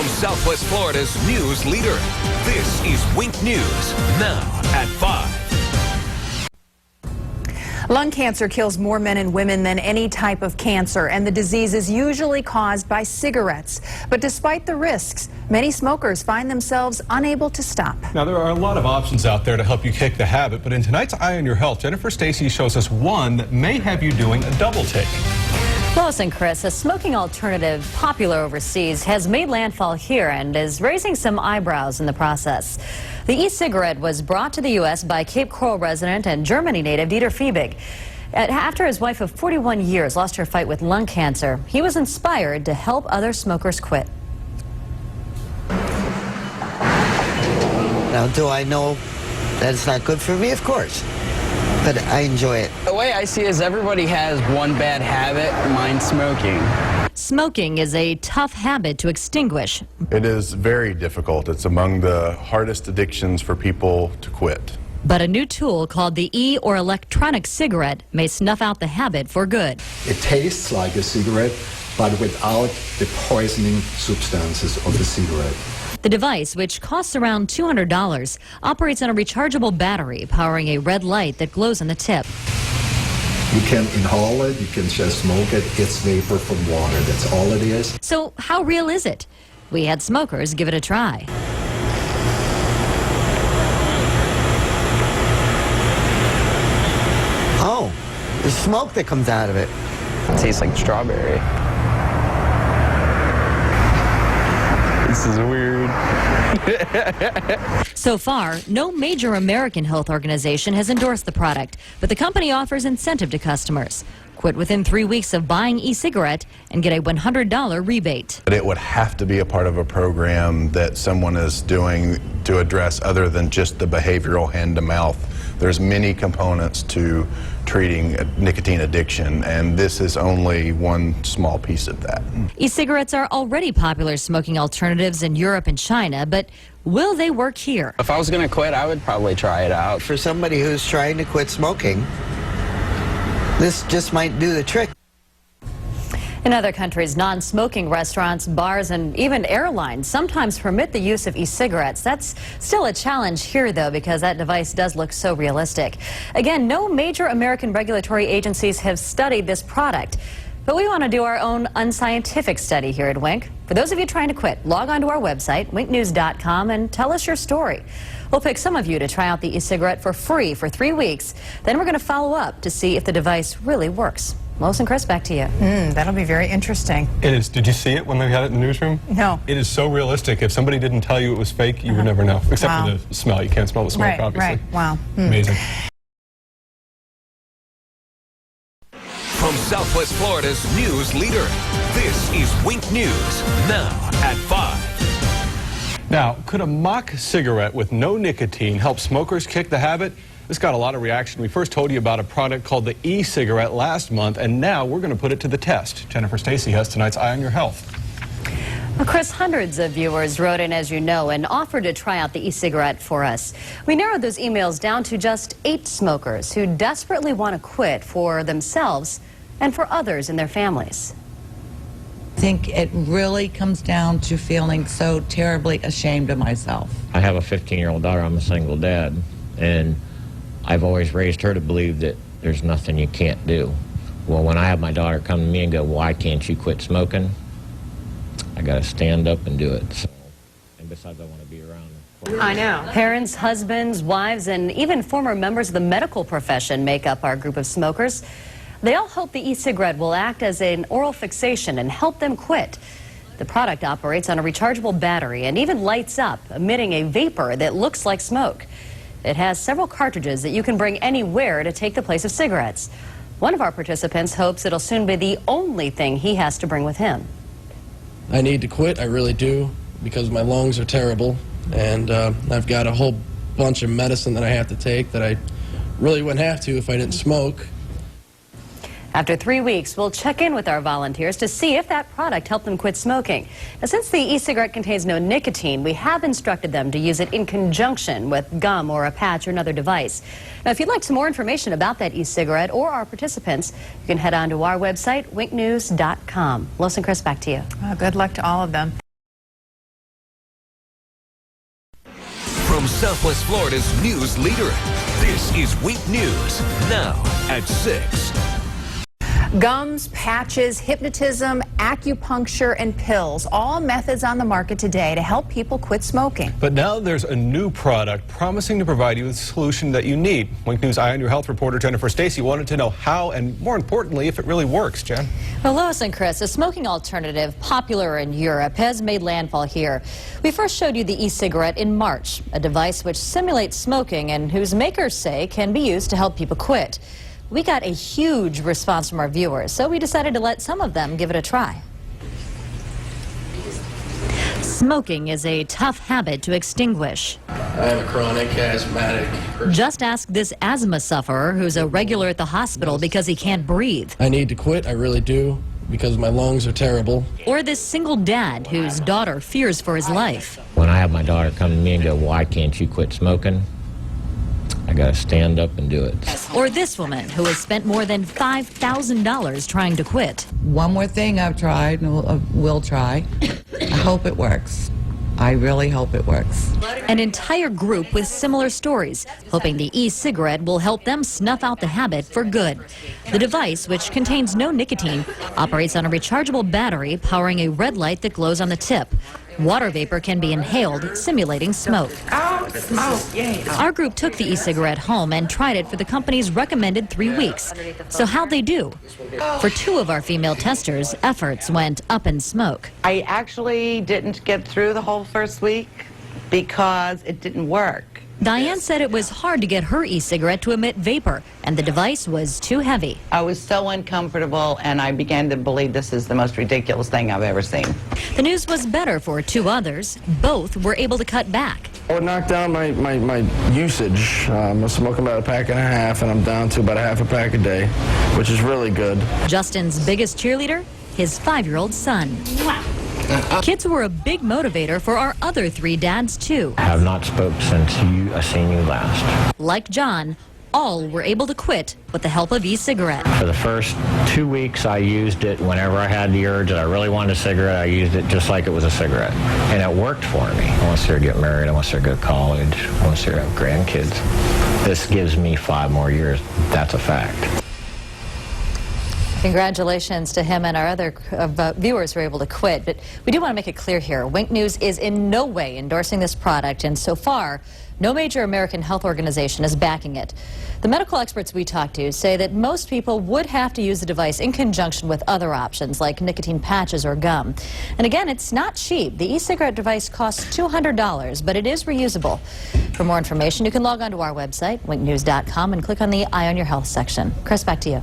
Southwest Florida's news leader, this is Wink News, now at 5. Lung cancer kills more men and women than any type of cancer, and the disease is usually caused by cigarettes. But despite the risks, many smokers find themselves unable to stop. Now, there are a lot of options out there to help you kick the habit, but in tonight's Eye on Your Health, Jennifer Stacy shows us one that may have you doing a double take. Lois and Chris, a smoking alternative popular overseas has made landfall here and is raising some eyebrows in the process. The e-cigarette was brought to the U.S. by Cape Coral resident and Germany native Dieter Fiebig. After his wife of 41 years lost her fight with lung cancer, he was inspired to help other smokers quit. Now, do I know that it's not good for me? Of course. But I enjoy it. The way I see it is everybody has one bad habit, mine smoking. Smoking is a tough habit to extinguish. It is very difficult. It's among the hardest addictions for people to quit. But a new tool called the e- or electronic cigarette may snuff out the habit for good. It tastes like a cigarette, but without the poisoning substances of the cigarette. The device, which costs around $200, operates on a rechargeable battery powering a red light that glows on the tip. You can inhale it, you can just smoke it. It's vapor from water, that's all it is. So how real is it? We had smokers give it a try. Oh, the smoke that comes out of it. It tastes like strawberry. This is weird. So far, no major American health organization has endorsed the product, but the company offers incentive to customers. Quit within 3 weeks of buying e-cigarette and get a $100 rebate. But it would have to be a part of a program that someone is doing to address other than just the behavioral hand-to-mouth. There's many components to treating nicotine addiction, and this is only one small piece of that. E-cigarettes are already popular smoking alternatives in Europe and China, but will they work here? If I was going to quit, I would probably try it out. For somebody who's trying to quit smoking, this just might do the trick. In other countries, non-smoking restaurants, bars, and even airlines sometimes permit the use of e-cigarettes. That's still a challenge here, though, because that device does look so realistic. Again, no major American regulatory agencies have studied this product. But we want to do our own unscientific study here at Wink. For those of you trying to quit, log on to our website, winknews.com, and tell us your story. We'll pick some of you to try out the e-cigarette for free for 3 weeks. Then we're going to follow up to see if the device really works. Lois and Chris, back to you. That'll be very interesting. It is. Did you see it when they had it in the newsroom? No. It is so realistic. If somebody didn't tell you it was fake, you would never know. Except Wow. for the smell. You can't smell the smoke, obviously. Right. Wow. Amazing. From Southwest Florida's news leader, this is Wink News, now at 5. Now, could a mock cigarette with no nicotine help smokers kick the habit? This got a lot of reaction. We first told you about a product called the e-cigarette last month, and now we're going to put it to the test. Jennifer Stacy has tonight's Eye on Your Health. Well, Chris, hundreds of viewers wrote in, as you know, and offered to try out the e-cigarette for us. We narrowed those emails down to just 8 smokers who desperately want to quit for themselves and for others in their families. I think it really comes down to feeling so terribly ashamed of myself. I have a 15-year-old daughter. I'm a single dad, and I've always raised her to believe that there's nothing you can't do. Well, when I have my daughter come to me and go, why can't you quit smoking? I got to stand up and do it. So, and besides, I want to be around her. I know. Parents, husbands, wives, and even former members of the medical profession make up our group of smokers. They all hope the e-cigarette will act as an oral fixation and help them quit. The product operates on a rechargeable battery and even lights up, emitting a vapor that looks like smoke. It has several cartridges that you can bring anywhere to take the place of cigarettes. One of our participants hopes it'll soon be the only thing he has to bring with him. I need to quit, I really do, because my lungs are terrible, and I've got a whole bunch of medicine that I have to take that I really wouldn't have to if I didn't smoke. After 3 weeks, we'll check in with our volunteers to see if that product helped them quit smoking. Now, since the e-cigarette contains no nicotine, we have instructed them to use it in conjunction with gum or a patch or another device. Now, if you'd like some more information about that e-cigarette or our participants, you can head on to our website, winknews.com. Lois and Chris, back to you. Good luck to all of them. Southwest Florida's news leader. This is Wink News, now at 6. Gums, patches, hypnotism, acupuncture, and pills, all methods on the market today to help people quit smoking. But now there's a new product promising to provide you with a solution that you need. Wink News Eye on Your Health reporter Jennifer Stacy wanted to know how and, more importantly, if it really works. Jen? Well, Lois and Chris, a smoking alternative popular in Europe has made landfall here. We first showed you the e-cigarette in March, a device which simulates smoking and whose makers say can be used to help people quit. We got a huge response from our viewers, so we decided to let some of them give it a try. Smoking is a tough habit to extinguish. I am a chronic asthmatic person. Just ask this asthma sufferer who's a regular at the hospital because he can't breathe. I need to quit, I really do, because my lungs are terrible. Or this single dad whose daughter fears for his life. When I have my daughter come to me and go, why can't you quit smoking? I gotta stand up and do it. Or this woman who has spent more than $5,000 trying to quit. One more thing I've tried and will try. I hope it works. I really hope it works. An entire group with similar stories, hoping the e-cigarette will help them snuff out the habit for good. The device, which contains no nicotine, operates on a rechargeable battery powering a red light that glows on the tip. Water vapor can be inhaled, simulating smoke. Oh, smoke, yay. Our group took the e-cigarette home and tried it for the company's recommended 3 weeks. So how'd they do? For 2 of our female testers, efforts went up in smoke. I actually didn't get through the whole first week because it didn't work. Diane said it was hard to get her e-cigarette to emit vapor, and the device was too heavy. I was so uncomfortable, and I began to believe this is the most ridiculous thing I've ever seen. The news was better for 2 others. Both were able to cut back. I would knock down my usage. I'm smoking about 1.5 packs, and I'm down to about 1/2 pack a day, which is really good. Justin's biggest cheerleader? His 5-year-old son. Kids were a big motivator for our other 3 dads, too. I have not spoke since I seen you last. Like John, all were able to quit with the help of e-cigarette. For the first 2 weeks, I used it whenever I had the urge that I really wanted a cigarette. I used it just like it was a cigarette. And it worked for me. I want to see her get married. I want to see her go to college. I want to see her have grandkids. This gives me 5 more years. That's a fact. Congratulations to him and our other viewers who were able to quit. But we do want to make it clear here, Wink News is in no way endorsing this product, and so far, no major American health organization is backing it. The medical experts we talked to say that most people would have to use the device in conjunction with other options like nicotine patches or gum. And again, it's not cheap. The e-cigarette device costs $200, but it is reusable. For more information, you can log on to our website, winknews.com, and click on the Eye on Your Health section. Chris, back to you.